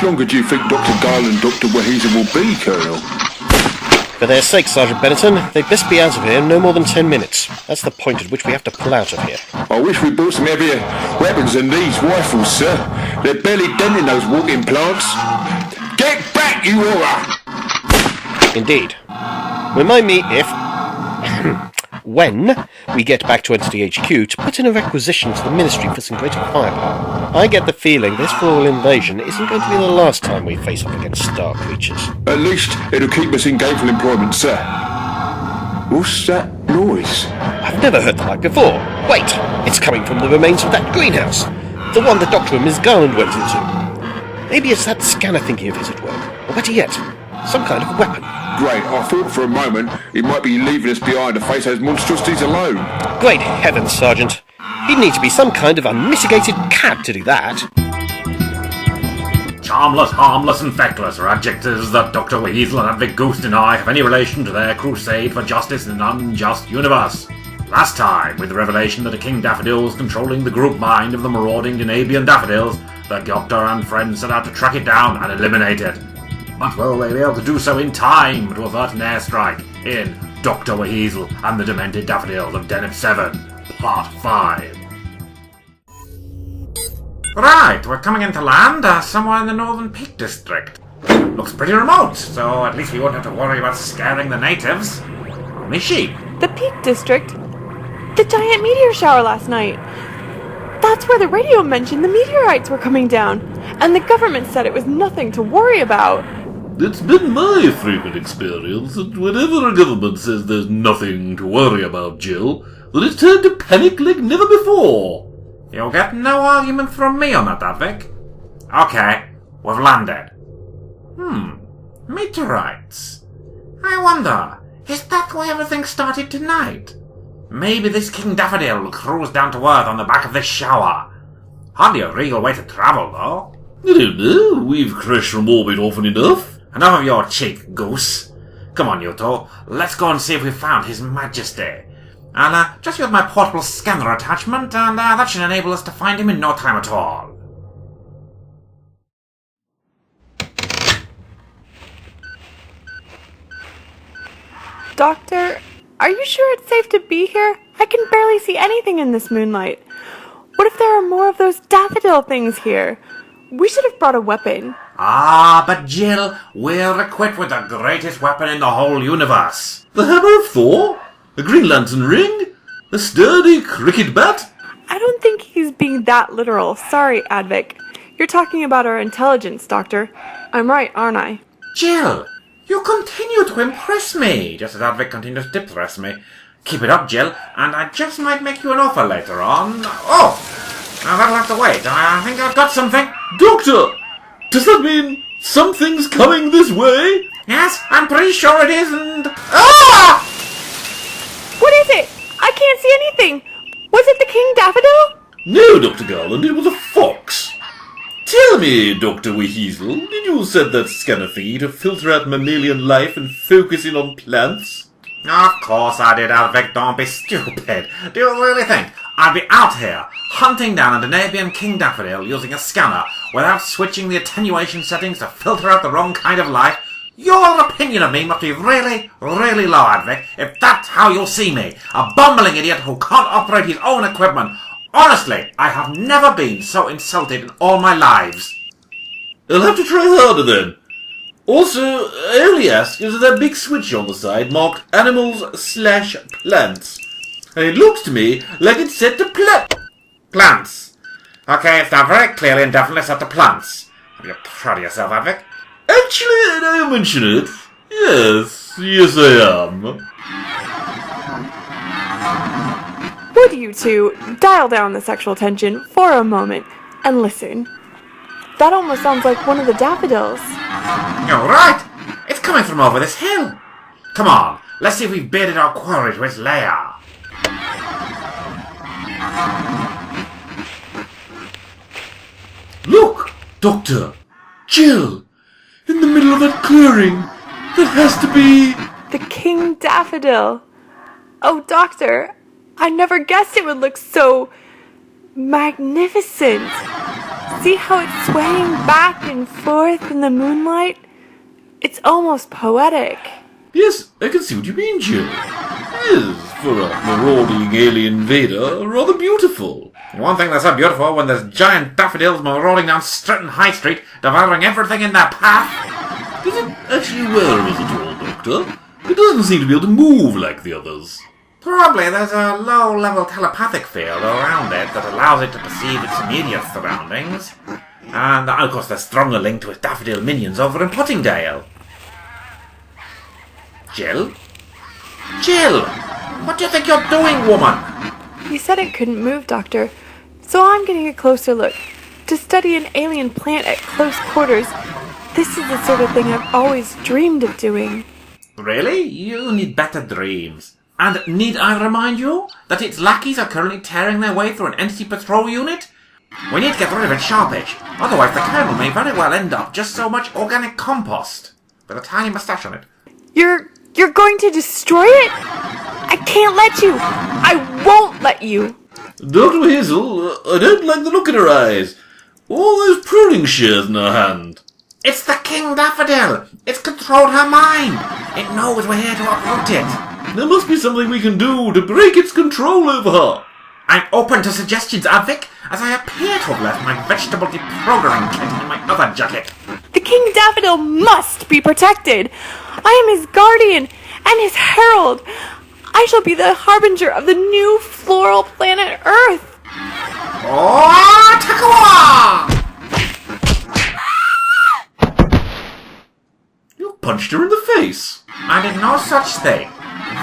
longer do you think Dr Garland and Doctor WHeasel will be, Colonel? For their sake, Sergeant Benetton, they'd best be out of here in no more than 10 minutes. That's the point at which we have to pull out of here. I wish we brought some heavier weapons than these rifles, sir. They're barely denting those walking plants. Get back, you horror! Indeed. Remind me if... when we get back to Entity HQ to put in a requisition to the Ministry for some greater firepower. I get the feeling this rural invasion isn't going to be the last time we face off against star creatures. At least it'll keep us in gainful employment, sir. What's that noise? I've never heard the like before. Wait, it's coming from the remains of that greenhouse. The one that Dr. and Ms. Garland went into. Maybe it's that scanner thinking of his at work. Or better yet, some kind of weapon. Great, I thought for a moment it might be leaving us behind to face those monstrosities alone. Great heavens, Sergeant. He'd need to be some kind of unmitigated cad to do that. Charmless, harmless and feckless are adjectives that Doctor WHeasel and Advick Ghost deny have any relation to their crusade for justice in an unjust universe. Last time, with the revelation that a King Daffodil was controlling the group mind of the marauding Denebian Daffodils, the Doctor and friends set out to track it down and eliminate it. But will they be able to do so in time to avert an airstrike in Doctor WHeasel and the Demented Daffodils of Deneb-7, Part 5? Right, we're coming into land somewhere in the Northern Peak District. Looks pretty remote, so at least we won't have to worry about scaring the natives. Only sheep. The Peak District? The giant meteor shower last night. That's where the radio mentioned the meteorites were coming down, and the government said it was nothing to worry about. It's been my frequent experience that whenever a government says there's nothing to worry about, Jill, that it's turned to panic like never before. You'll get no argument from me on that, Advick. Okay, we've landed. Meteorites. I wonder, is that why everything started tonight? Maybe this King Daffodil will cruise down to Earth on the back of this shower. Hardly a real way to travel, though. I don't know, we've crashed from orbit often enough. Enough of your cheek, goose. Come on, you two. Let's go and see if we've found His Majesty. I'll just use my portable scanner attachment, and that should enable us to find him in no time at all. Doctor, are you sure it's safe to be here? I can barely see anything in this moonlight. What if there are more of those daffodil things here? We should have brought a weapon. But Jill, we're equipped with the greatest weapon in the whole universe. The hammer of Thor? A Green Lantern ring? A sturdy cricket bat? I don't think he's being that literal. Sorry, Advick. You're talking about our intelligence, Doctor. I'm right, aren't I? Jill, you continue to impress me, just as Advick continues to depress me. Keep it up, Jill, and I just might make you an offer later on. Oh! Now that'll have to wait. I think I've got something. Doctor! Does that mean something's coming this way? Yes, I'm pretty sure it is, and... Ah! What is it? I can't see anything. Was it the King Daffodil? No, Dr. Garland, it was a fox. Tell me, Dr. WHeasel, did you set that scanner thingy to filter out mammalian life and focus in on plants? Of course I did, Advick. Don't be stupid. Do you really think I'd be out here hunting down a Denebian King Daffodil using a scanner without switching the attenuation settings to filter out the wrong kind of light? Your opinion of me must be really, really low, Advick, if that's how you'll see me. A bumbling idiot who can't operate his own equipment. Honestly, I have never been so insulted in all my lives. I'll have to try harder then. Also, I only ask, is there a big switch on the side marked Animals/Plants? And it looks to me like it's set to plants. Okay, it's now very clearly and definitely set to plants. Are you proud of yourself, Advick? Actually, now you mention it, yes I am. Would you two dial down the sexual tension for a moment and listen? That almost sounds like one of the daffodils. You're right. It's coming from over this hill. Come on, let's see if we've baited our quarry to its lair. Look, Doctor! Jill! In the middle of that clearing! That has to be... The King Daffodil! Oh, Doctor, I never guessed it would look so... magnificent. See how it's swaying back and forth in the moonlight? It's almost poetic. Yes, I can see what you mean, Jill. It is, for a marauding alien invader, rather beautiful. One thing that's so beautiful when there's giant daffodils marauding down Stretton High Street, devouring everything in their path. Does it actually wear us at all, Doctor? It doesn't seem to be able to move like the others. Probably there's a low-level telepathic field around it that allows it to perceive its immediate surroundings. And, of course, there's stronger link to its daffodil minions over in Pottingdale. Jill? Jill! What do you think you're doing, woman? You said it couldn't move, Doctor, so I'm getting a closer look. To study an alien plant at close quarters, this is the sort of thing I've always dreamed of doing. Really? You need better dreams. And need I remind you that its lackeys are currently tearing their way through an entity patrol unit? We need to get rid of it sharpish, otherwise the Colonel may very well end up just so much organic compost, with a tiny moustache on it. You're going to destroy it? I can't let you! I won't let you! Dr. WHeasel, I don't like the look in her eyes. All those pruning shears in her hand. It's the King Daffodil! It's controlled her mind! It knows we're here to uproot it! There must be something we can do to break its control over her. I'm open to suggestions, Advick, as I appear to have left my vegetable deprogramming kit in my other jacket. The King Daffodil must be protected! I am his guardian and his herald! I shall be the harbinger of the new floral planet Earth! Oh, Takawa! You punched her in the face. I did no such thing.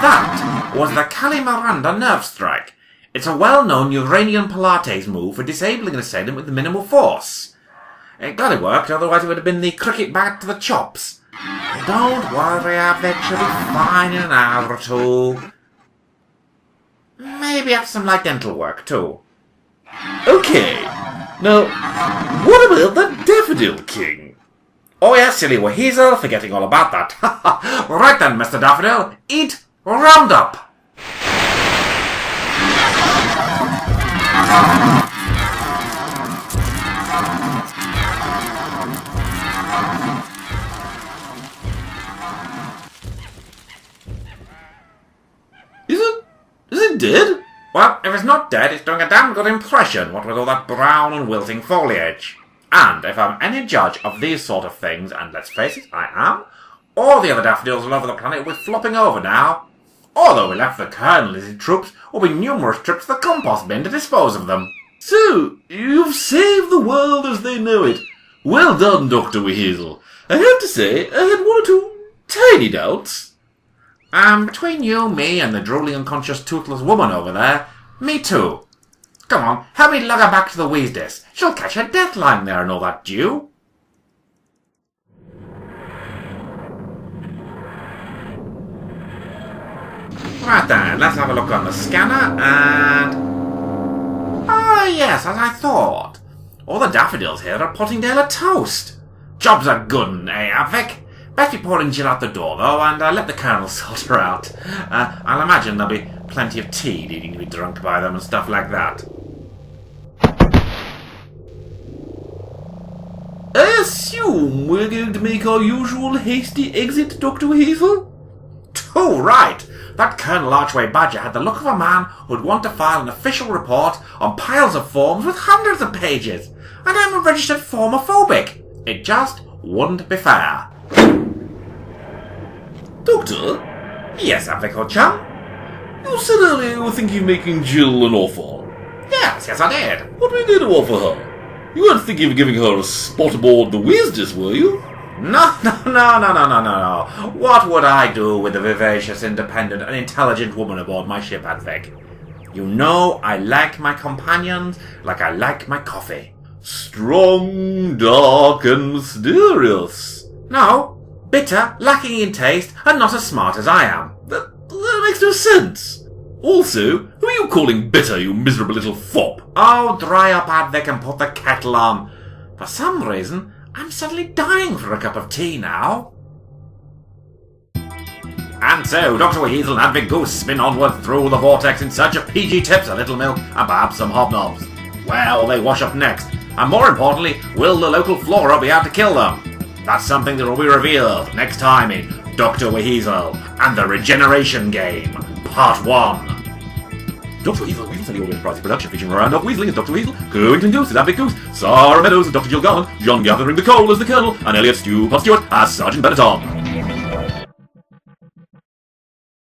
That was the Cali Miranda nerve strike. It's a well-known Uranian Pilates move for disabling an assailant with minimal force. It glad it worked, otherwise it would have been the cricket bat to the chops. Don't worry, Advick, she'll be fine in an hour or two. Maybe have some light dental work, too. Okay. Now, what about that Daffodil King? Oh yes, silly WHeasel, forgetting all about that. Right then, Mr. Daffodil, eat Roundup! Is it dead? Well, if it's not dead, it's doing a damn good impression, what with all that brown and wilting foliage. And if I'm any judge of these sort of things, and let's face it, I am, all the other daffodils all over the planet will be flopping over now. Although we left the Colonel and his troops, will be numerous trips to the compost bin to dispose of them. So, you've saved the world as they know it. Well done, Doctor WHeasel. I have to say, I had one or two tiny doubts. Between you, me, and the drooling unconscious toothless woman over there, me too. Come on, help me lug her back to the Weasdes. She'll catch her death lying there and all that dew. Right then, let's have a look on the scanner, and... Ah, yes, as I thought. All the daffodils here are Pottingdale toast. Job's a good un, eh, Advick? Best be pouring Jill out the door, though, and let the Colonel sort her out. I'll imagine there'll be plenty of tea needing to be drunk by them and stuff like that. I assume we're going to make our usual hasty exit, Dr. WHeasel? Too right! That Colonel Archway Badger had the look of a man who'd want to file an official report on piles of forms with hundreds of pages. And I'm a registered formophobic. It just wouldn't be fair. Doctor? Yes, Advick, old chum? You said earlier you were thinking of making Jill an offer. Yes, I did. What were you going to offer her? You weren't thinking of giving her a spot aboard the Weasdes, were you? No. What would I do with a vivacious, independent, and intelligent woman aboard my ship, Advick? You know I like my companions like I like my coffee. Strong, dark, and mysterious. No, bitter, lacking in taste, and not as smart as I am. That makes no sense. Also, who are you calling bitter, you miserable little fop? Oh, dry up, Advick, and put the kettle on. For some reason, I'm suddenly dying for a cup of tea now. And so, Doctor WHeasel and Advick Goose spin onward through the vortex in search of PG tips, a little milk, and perhaps some hobnobs. Where will they wash up next? And more importantly, will the local flora be able to kill them? That's something that will be revealed next time in Doctor WHeasel and the Regeneration Game, Part 1. Doctor WHeasel, Sunday Roast Enterprises production featuring Miranda Weasley as Dr. Weasel, Coington Goose as Advick Goose, Sarah Meadows as Dr. Garland, John Gathering the Coal as the Colonel, and Elliot Stu Stewart as Sergeant Benetton.